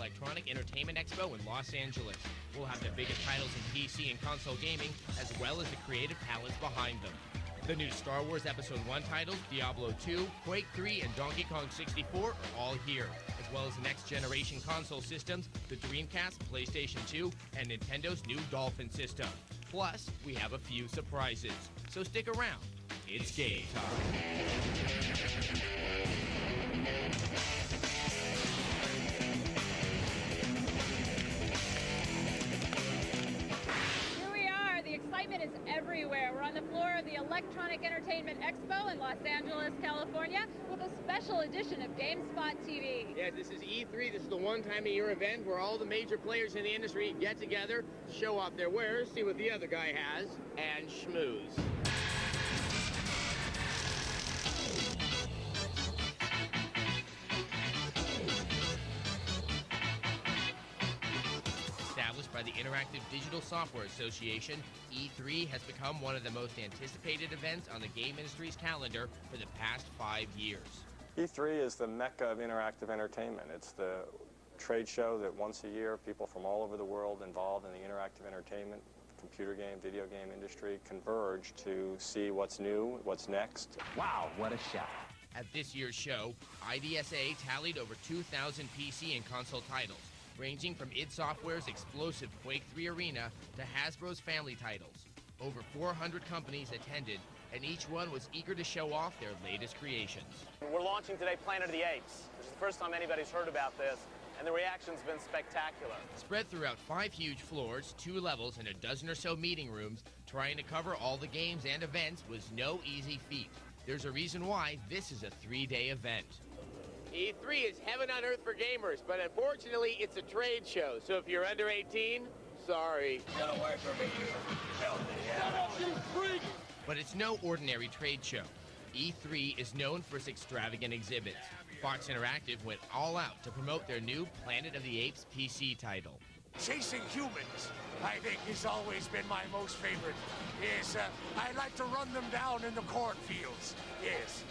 Electronic Entertainment Expo in Los Angeles. We'll have the biggest titles in PC and console gaming, as well as the creative talents behind them. The new Star Wars Episode 1 titles, Diablo 2, Quake 3, and Donkey Kong 64 are all here, as well as next-generation console systems, the Dreamcast, PlayStation 2, and Nintendo's new Dolphin system. Plus, we have a few surprises. So stick around. It's game time. Excitement is everywhere. We're on the floor of the Electronic Entertainment Expo in Los Angeles, California, with a special edition of GameSpot TV. Yeah, this is E3. This is the one-time-a-year event where all the major players in the industry get together, show off their wares, see what the other guy has, and schmooze. Established by the Interactive Digital Software Association, E3 has become one of the most anticipated events on the game industry's calendar for the past 5 years. E3 is the mecca of interactive entertainment. It's the trade show that once a year people from all over the world involved in the interactive entertainment, computer game, video game industry converge to see what's new, what's next. Wow, what a show. At this year's show, IDSA tallied over 2,000 PC and console titles, ranging from id Software's explosive Quake 3 Arena to Hasbro's family titles. Over 400 companies attended, and each one was eager to show off their latest creations. We're launching today Planet of the Apes, which is the first time anybody's heard about this, and the reaction's been spectacular. Spread throughout 5 huge floors, 2 levels, and a dozen or so meeting rooms, trying to cover all the games and events was no easy feat. There's a reason why this is a 3-day event. E3 is heaven on earth for gamers, but unfortunately it's a trade show, so if you're under 18, sorry. Get away from me, you filthy animal! Shut up, you freak! But it's no ordinary trade show. E3 is known for its extravagant exhibits. Fox Interactive went all out to promote their new Planet of the Apes PC title. Chasing humans, I think, has always been my most favorite. Yes, I like to run them down in the cornfields. Yes.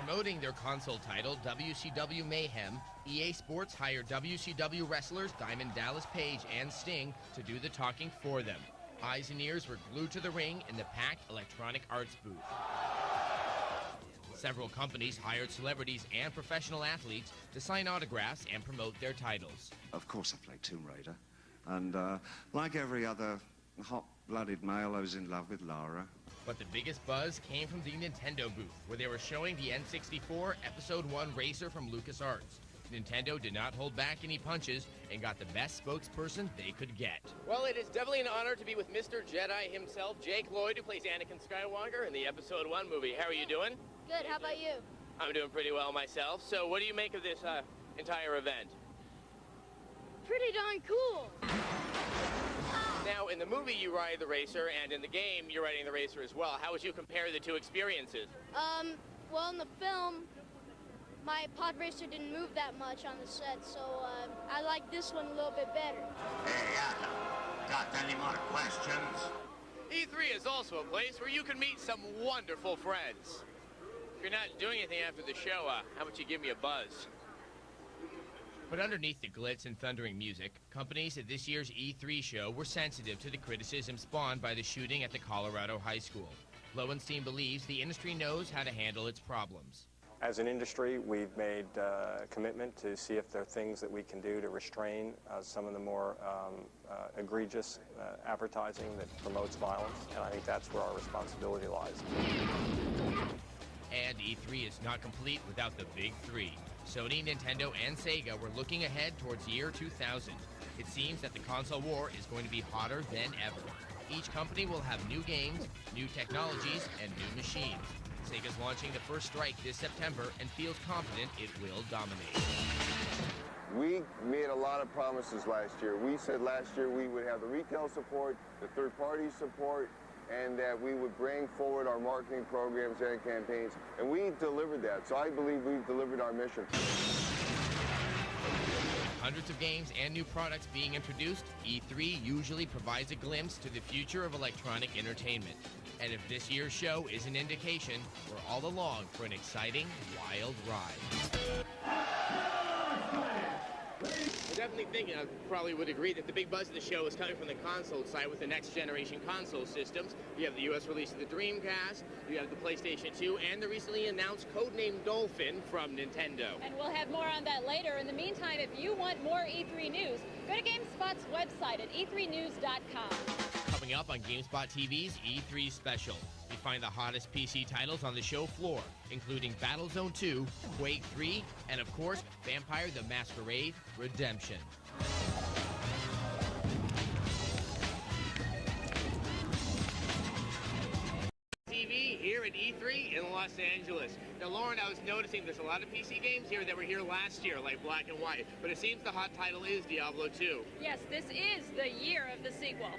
Promoting their console title, WCW Mayhem, EA Sports hired WCW wrestlers Diamond Dallas Page and Sting to do the talking for them. Eyes and ears were glued to the ring in the packed Electronic Arts booth. Several companies hired celebrities and professional athletes to sign autographs and promote their titles. Of course I played Tomb Raider, and like every other hot-blooded male, I was in love with Lara. But the biggest buzz came from the Nintendo booth, where they were showing the N64 Episode 1 racer from LucasArts. Nintendo did not hold back any punches and got the best spokesperson they could get. Well, it is definitely an honor to be with Mr. Jedi himself, Jake Lloyd, who plays Anakin Skywalker in the Episode 1 movie. How are you doing? Good, how about you? I'm doing pretty well myself. So what do you make of this entire event? Pretty darn cool. Now, in the movie you ride the racer, and in the game you're riding the racer as well. How would you compare the two experiences? Well, in the film, my pod racer didn't move that much on the set, so I like this one a little bit better. Hey, got any more questions? E3 is also a place where you can meet some wonderful friends. If you're not doing anything after the show, how about you give me a buzz? But underneath the glitz and thundering music, companies at this year's E3 show were sensitive to the criticism spawned by the shooting at the Colorado high school. Lowenstein believes the industry knows how to handle its problems. As an industry, we've made a commitment to see if there are things that we can do to restrain some of the more egregious advertising that promotes violence, and I think that's where our responsibility lies. And E3 is not complete without the big three. Sony, Nintendo, and Sega were looking ahead towards year 2000. It seems that the console war is going to be hotter than ever. Each company will have new games, new technologies, and new machines. Sega's launching the first strike this September and feels confident it will dominate. We made a lot of promises last year. We said last year we would have the retail support, the third-party support, and that we would bring forward our marketing programs and campaigns. And we delivered that, so I believe we've delivered our mission. Hundreds of games and new products being introduced, E3 usually provides a glimpse to the future of electronic entertainment. And if this year's show is an indication, we're all along for an exciting, wild ride. definitely think, probably would agree that the big buzz of the show is coming from the console side with the next generation console systems. You have the U.S. release of the Dreamcast, you have the PlayStation 2, and the recently announced codenamed Dolphin from Nintendo. And we'll have more on that later. In the meantime, if you want more E3 news, go to GameSpot's website at e3news.com. Coming up on GameSpot TV's E3 Special, we find the hottest PC titles on the show floor, including Battlezone 2, Quake 3, and of course, Vampire the Masquerade Redemption. TV here at E3 in Los Angeles. Now, Lauren, I was noticing there's a lot of PC games here that were here last year, like Black and White, but it seems the hot title is Diablo 2. Yes, this is the year of the sequel.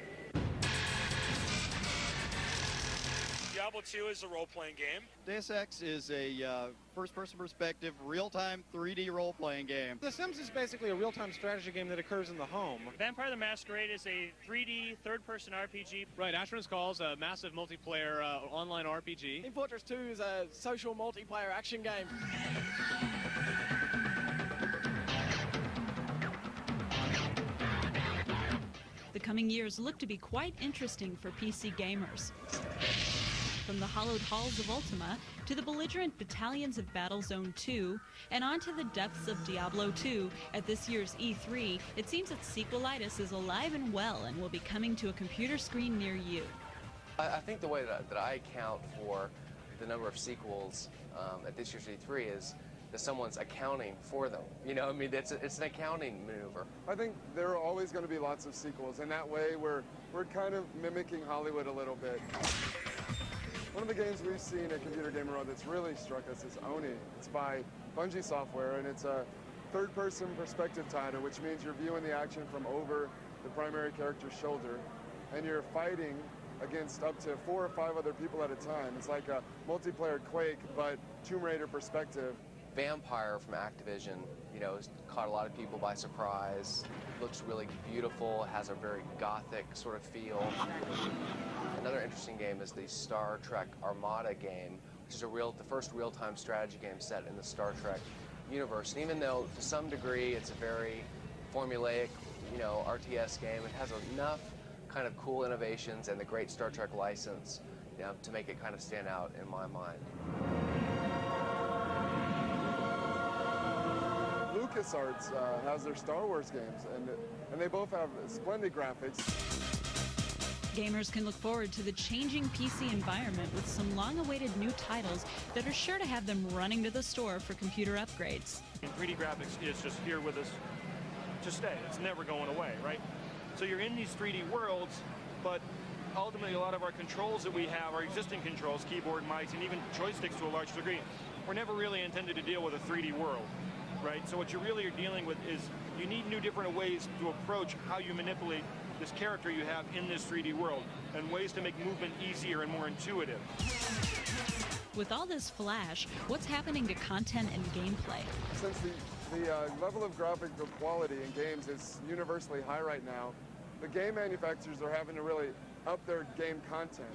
Diablo 2 is a role-playing game. Deus Ex is a first-person perspective, real-time 3D role-playing game. The Sims is basically a real-time strategy game that occurs in the home. Vampire the Masquerade is a 3D third-person RPG. Right, Asheron's Call is a massive multiplayer online RPG. Team Fortress 2 is a social multiplayer action game. The coming years look to be quite interesting for PC gamers. From the hollowed halls of Ultima to the belligerent battalions of Battlezone 2 and onto the depths of Diablo 2 at this year's E3, it seems that sequelitis is alive and well and will be coming to a computer screen near you. I think the way that I account for the number of sequels at this year's E3 is that someone's accounting for them. You know, I mean, it's an accounting maneuver. I think there are always going to be lots of sequels, and that way we're kind of mimicking Hollywood a little bit. One of the games we've seen at Computer Gamer World that's really struck us is Oni. It's by Bungie Software, and it's a third-person perspective title, which means you're viewing the action from over the primary character's shoulder, and you're fighting against up to 4 or 5 other people at a time. It's like a multiplayer Quake, but Tomb Raider perspective. Vampire from Activision, you know, has caught a lot of people by surprise. Looks really beautiful, has a very gothic sort of feel. Another interesting game is the Star Trek Armada game, which is the first real-time strategy game set in the Star Trek universe. And even though to some degree it's a very formulaic, you know, RTS game, it has enough kind of cool innovations and the great Star Trek license, you know, to make it kind of stand out in my mind. LucasArts has their Star Wars games, and they both have splendid graphics. Gamers can look forward to the changing PC environment with some long-awaited new titles that are sure to have them running to the store for computer upgrades. And 3D graphics is just here with us to stay. It's never going away, right? So you're in these 3D worlds, but ultimately a lot of our controls that we have, our existing controls, keyboard, mice, and even joysticks to a large degree, were never really intended to deal with a 3D world, right? So what you really are dealing with is you need new different ways to approach how you manipulate this character you have in this 3D world, and ways to make movement easier and more intuitive. With all this flash, what's happening to content and gameplay? Since the level of graphical quality in games is universally high right now, the game manufacturers are having to really up their game content.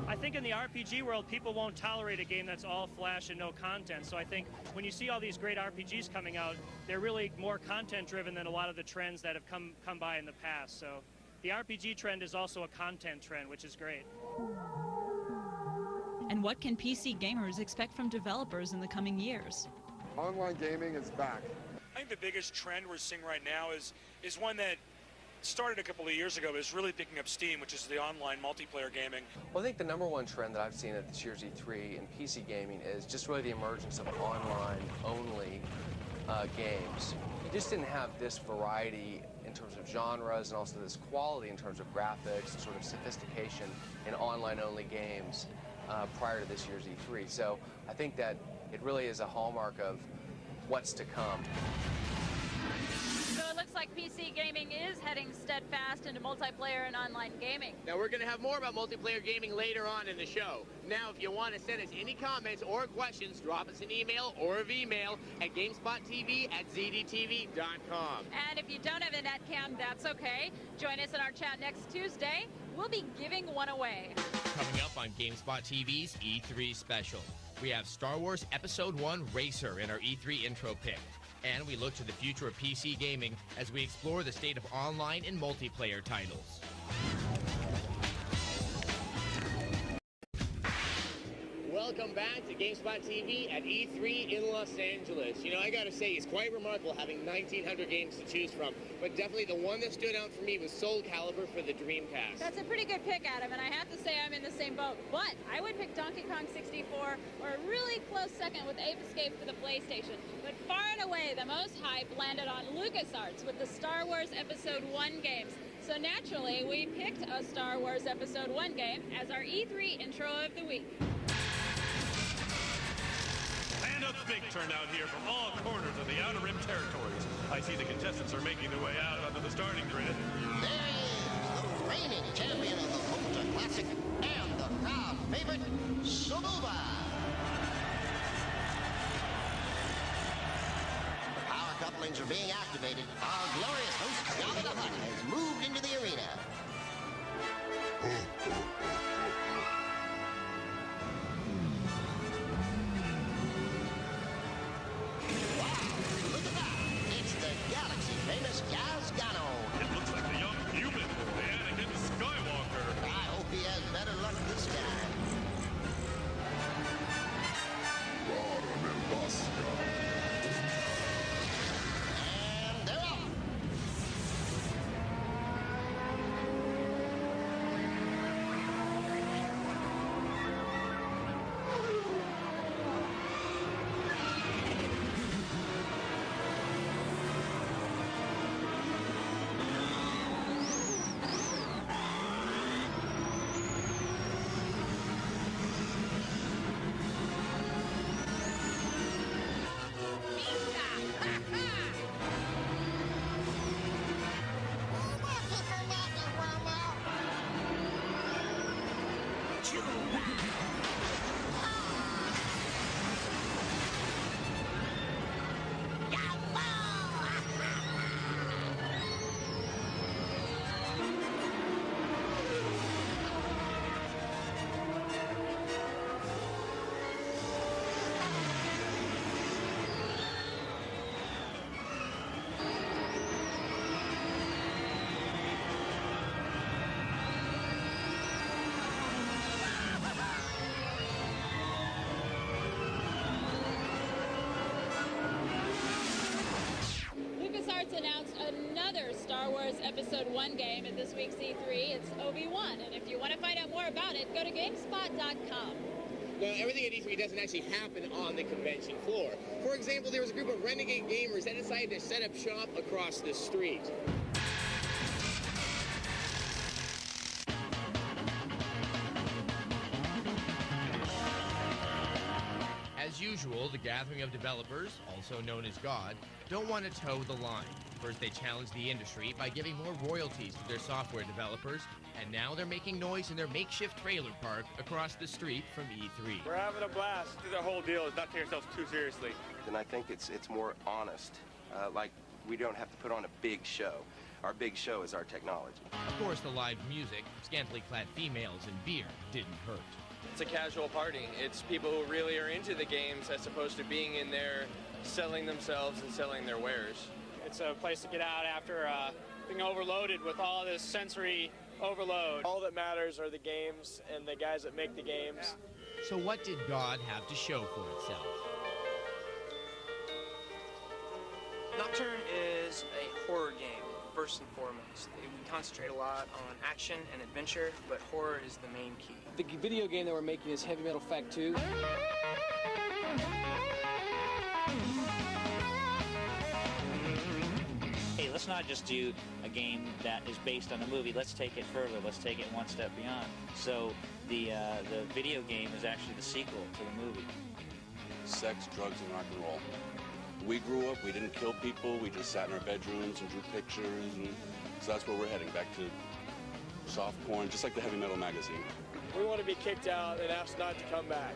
I think in the RPG world, people won't tolerate a game that's all flash and no content. So I think when you see all these great RPGs coming out, they're really more content-driven than a lot of the trends that have come by in the past. So the RPG trend is also a content trend, which is great. And what can PC gamers expect from developers in the coming years? Online gaming is back. I think the biggest trend we're seeing right now is one that started a couple of years ago, but is really picking up steam, which is the online multiplayer gaming. Well, I think the number one trend that I've seen at this year's E3 in PC gaming is just really the emergence of online-only games. You just didn't have this variety in terms of genres and also this quality in terms of graphics and sort of sophistication in online-only games prior to this year's E3. So I think that it really is a hallmark of what's to come. So it looks like PC gaming is heading steadfast into multiplayer and online gaming. Now, we're going to have more about multiplayer gaming later on in the show. Now, if you want to send us any comments or questions, drop us an email or a Vmail at GameSpotTV@zdtv.com. And if you don't have a netcam, that's okay. Join us in our chat next Tuesday. We'll be giving one away. Coming up on GameSpot TV's E3 special, we have Star Wars Episode 1 Racer in our E3 intro pick. And we look to the future of PC gaming as we explore the state of online and multiplayer titles. Welcome back to GameSpot TV at E3 in Los Angeles. You know, I gotta say, it's quite remarkable having 1,900 games to choose from, but definitely the one that stood out for me was Soul Calibur for the Dreamcast. That's a pretty good pick, Adam, and I have to say I'm in the same boat, but I would pick Donkey Kong 64 or a really close second with Ape Escape for the PlayStation. But far and away, the most hype landed on LucasArts with the Star Wars Episode 1 games. So naturally, we picked a Star Wars Episode 1 game as our E3 intro of the week. And a big turnout here from all corners of the Outer Rim territories. I see the contestants are making their way out onto the starting grid. There he is, the reigning champion of the Volta Classic and the crowd favorite, Sububa. The power couplings are being activated. Our glorious host, Jabba the Hutt, has moved into the arena. It looks like the young human, the Anakin Skywalker. I hope he has better luck this time. And they're off. Announced another Star Wars Episode 1 game at this week's E3. It's Obi-Wan, and if you want to find out more about it, go to GameSpot.com. Now, everything at E3 doesn't actually happen on the convention floor. For example, there was a group of renegade gamers that decided to set up shop across the street. As usual, the gathering of developers, also known as God, don't want to toe the line. First, they challenged the industry by giving more royalties to their software developers, and now they're making noise in their makeshift trailer park across the street from E3. We're having a blast. The whole deal is not taking ourselves too seriously. And I think it's more honest. Like, we don't have to put on a big show. Our big show is our technology. Of course, the live music, scantily clad females, and beer didn't hurt. It's a casual party. It's people who really are into the games as opposed to being in there selling themselves and selling their wares. It's a place to get out after being overloaded with all this sensory overload. All that matters are the games and the guys that make the games. So what did God have to show for itself? Nocturne is a horror game, first and foremost. We concentrate a lot on action and adventure, but horror is the main key. The video game that we're making is Heavy Metal Fact 2. Hey, let's not just do a game that is based on a movie. Let's take it further. Let's take it one step beyond. So the video game is actually the sequel to the movie. Sex, drugs, and rock and roll. We grew up, we didn't kill people, we just sat in our bedrooms and drew pictures, and so that's where we're heading, back to soft porn, just like the Heavy Metal magazine. We want to be kicked out and asked not to come back.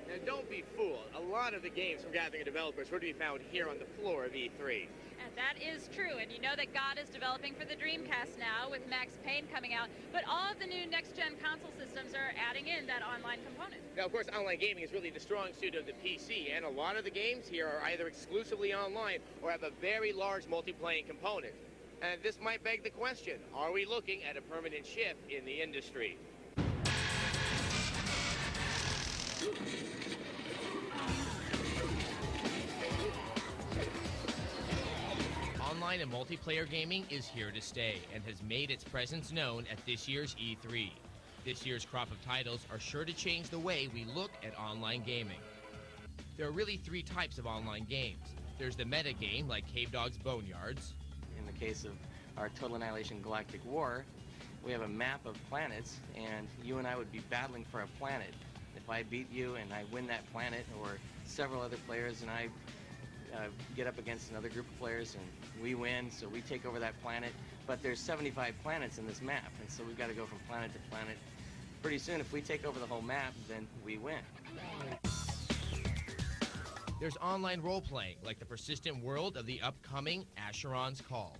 Now, don't be fooled. A lot of the games from gathering developers were to be found here on the floor of E3. that is true. And you know that God is developing for the Dreamcast now with Max Payne coming out. But all of the new next-gen console systems are adding in that online component. Now, of course, online gaming is really the strong suit of the PC, and a lot of the games here are either exclusively online or have a very large multiplayer component. And this might beg the question, are we looking at a permanent shift in the industry? Online and multiplayer gaming is here to stay and has made its presence known at this year's E3. This year's crop of titles are sure to change the way we look at online gaming. There are really three types of online games. There's the meta game like Cave Dog's Boneyards. In the case of our Total Annihilation Galactic War, we have a map of planets, and you and I would be battling for a planet. If I beat you and I win that planet, or several other players and I get up against another group of players and we win, so we take over that planet. But there's 75 planets in this map, and so we've got to go from planet to planet. Pretty soon, if we take over the whole map, then we win. There's online role-playing, like the persistent world of the upcoming Asheron's Call.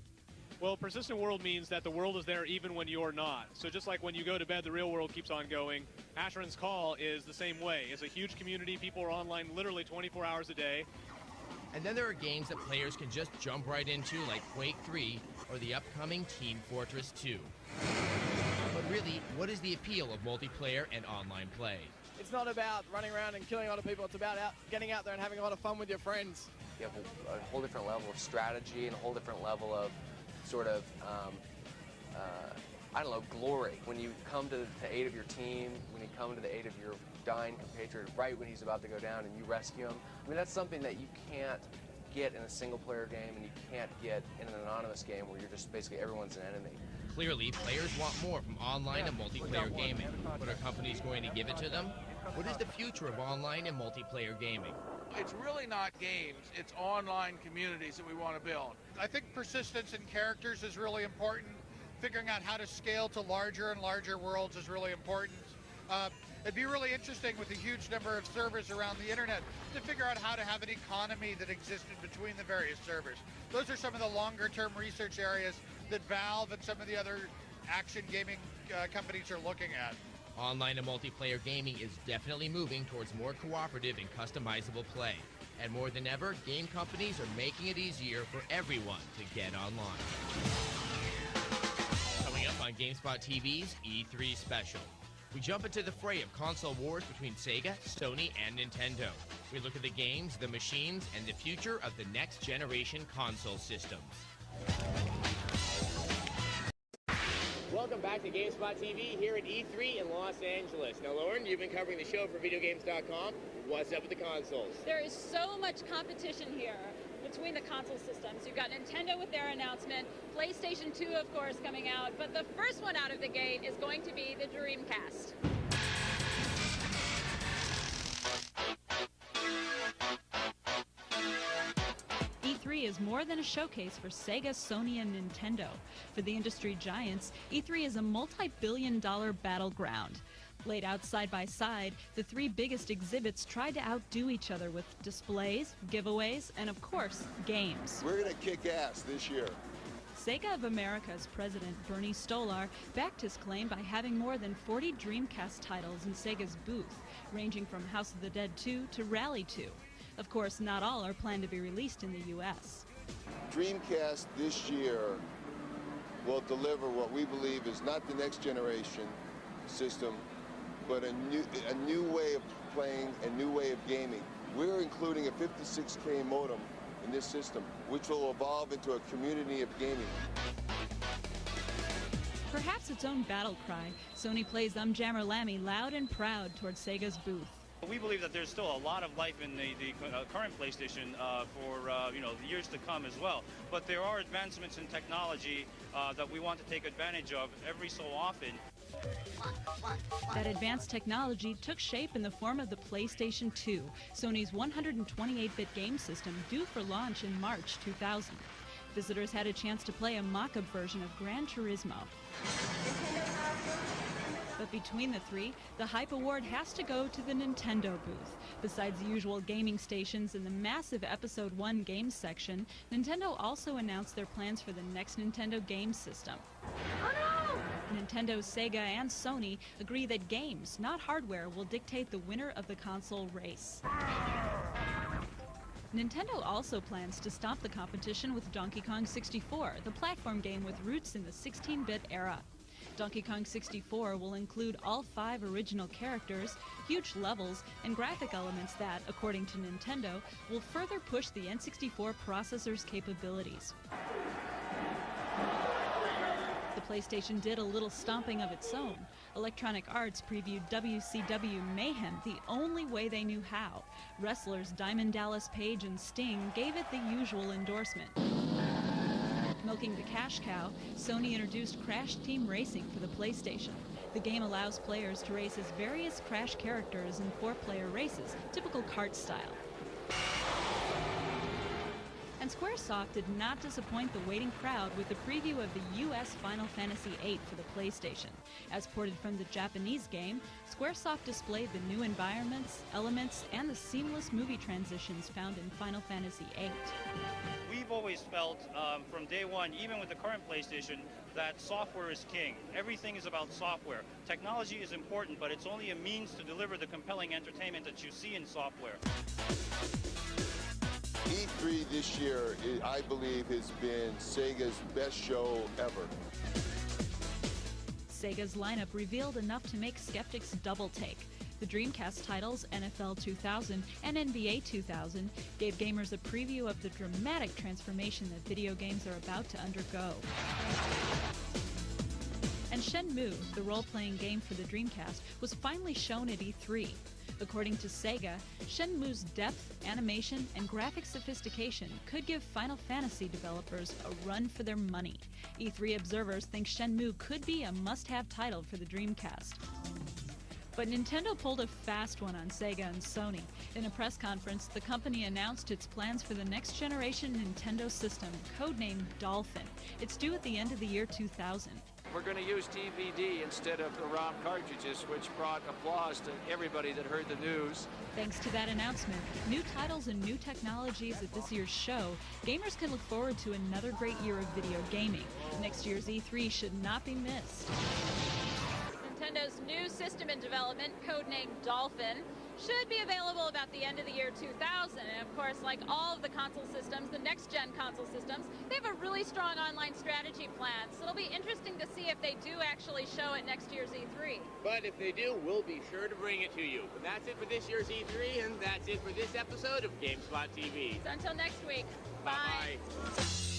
Well, persistent world means that the world is there even when you're not. So just like when you go to bed, the real world keeps on going. Asheron's Call is the same way. It's a huge community. People are online literally 24 hours a day. And then there are games that players can just jump right into, like Quake 3 or the upcoming Team Fortress 2. But really, what is the appeal of multiplayer and online play? It's not about running around and killing a lot of people. It's about getting out there and having a lot of fun with your friends. You have a whole different level of strategy and a whole different level of sort of, I don't know, glory. When you come to the aid of your team, when you come to the aid of your dying compatriot right when he's about to go down and you rescue him. I mean, that's something that you can't get in a single-player game and you can't get in an anonymous game where you're just basically everyone's an enemy. Clearly, players want more from online and multiplayer gaming. But are companies going to give it to them? What is the future of online and multiplayer gaming? It's really not games, it's online communities that we want to build. I think persistence in characters is really important. Figuring out how to scale to larger and larger worlds is really important. It'd be really interesting with a huge number of servers around the internet to figure out how to have an economy that existed between the various servers. Those are some of the longer term research areas that Valve and some of the other action gaming companies are looking at. Online and multiplayer gaming is definitely moving towards more cooperative and customizable play. And more than ever, game companies are making it easier for everyone to get online. Coming up on GameSpot TV's E3 Special. We jump into the fray of console wars between Sega, Sony, and Nintendo. We look at the games, the machines, and the future of the next generation console systems. Welcome back to GameSpot TV here at E3 in Los Angeles. Now, Lauren, you've been covering the show for VideoGames.com. What's up with the consoles? There is so much competition here between the console systems. You've got Nintendo with their announcement, PlayStation 2, of course, coming out, but the first one out of the gate is going to be the Dreamcast. E3 is more than a showcase for Sega, Sony, and Nintendo. For the industry giants, E3 is a multi-billion-dollar battleground. Laid out side by side, the three biggest exhibits tried to outdo each other with displays, giveaways, and of course, games. We're going to kick ass this year. Sega of America's president, Bernie Stolar, backed his claim by having more than 40 Dreamcast titles in Sega's booth, ranging from House of the Dead 2 to Rally 2. Of course, not all are planned to be released in the U.S. Dreamcast this year will deliver what we believe is not the next generation system, but a new way of playing, a new way of gaming. We're including a 56K modem in this system, which will evolve into a community of gaming. Perhaps its own battle cry, Sony plays Jammer Lammy loud and proud towards Sega's booth. We believe that there's still a lot of life in the current PlayStation for the years to come as well. But there are advancements in technology that we want to take advantage of every so often. That advanced technology took shape in the form of the PlayStation 2, Sony's 128-bit game system due for launch in March 2000. Visitors had a chance to play a mock-up version of Gran Turismo. But between the three, the Hype Award has to go to the Nintendo booth. Besides the usual gaming stations and the massive Episode 1 games section, Nintendo also announced their plans for the next Nintendo game system. Nintendo, Sega, and Sony agree that games, not hardware, will dictate the winner of the console race. Nintendo also plans to stop the competition with Donkey Kong 64, the platform game with roots in the 16-bit era. Donkey Kong 64 will include all 5 original characters, huge levels, and graphic elements that, according to Nintendo, will further push the N64 processor's capabilities. The PlayStation did a little stomping of its own. Electronic Arts previewed WCW Mayhem the only way they knew how. Wrestlers Diamond Dallas Page and Sting gave it the usual endorsement. Milking the cash cow, Sony introduced Crash Team Racing for the PlayStation. The game allows players to race as various Crash characters in 4-player races, typical kart style. And Squaresoft did not disappoint the waiting crowd with the preview of the US Final Fantasy VIII for the PlayStation. As ported from the Japanese game, Squaresoft displayed the new environments, elements, and the seamless movie transitions found in Final Fantasy VIII. We've always felt from day one, even with the current PlayStation, that software is king. Everything is about software. Technology is important, but it's only a means to deliver the compelling entertainment that you see in software. E3 this year, I believe, has been Sega's best show ever. Sega's lineup revealed enough to make skeptics double take. The Dreamcast titles, NFL 2000 and NBA 2000, gave gamers a preview of the dramatic transformation that video games are about to undergo. And Shenmue, the role-playing game for the Dreamcast, was finally shown at E3. According to Sega, Shenmue's depth, animation, and graphic sophistication could give Final Fantasy developers a run for their money. E3 observers think Shenmue could be a must-have title for the Dreamcast. But Nintendo pulled a fast one on Sega and Sony. In a press conference, the company announced its plans for the next-generation Nintendo system, codenamed Dolphin. It's due at the end of the year 2000. We're going to use DVD instead of the ROM cartridges, which brought applause to everybody that heard the news. Thanks to that announcement, new titles and new technologies at this year's show, gamers can look forward to another great year of video gaming. Next year's E3 should not be missed. Nintendo's new system in development, codenamed Dolphin, should be available about the end of the year 2000. And of course, like all of the console systems, the next-gen console systems, they have a really strong online strategy plan. So it'll be interesting to see if they do actually show it next year's E3. But if they do, we'll be sure to bring it to you. But that's it for this year's E3, and that's it for this episode of GameSpot TV. So until next week, bye-bye.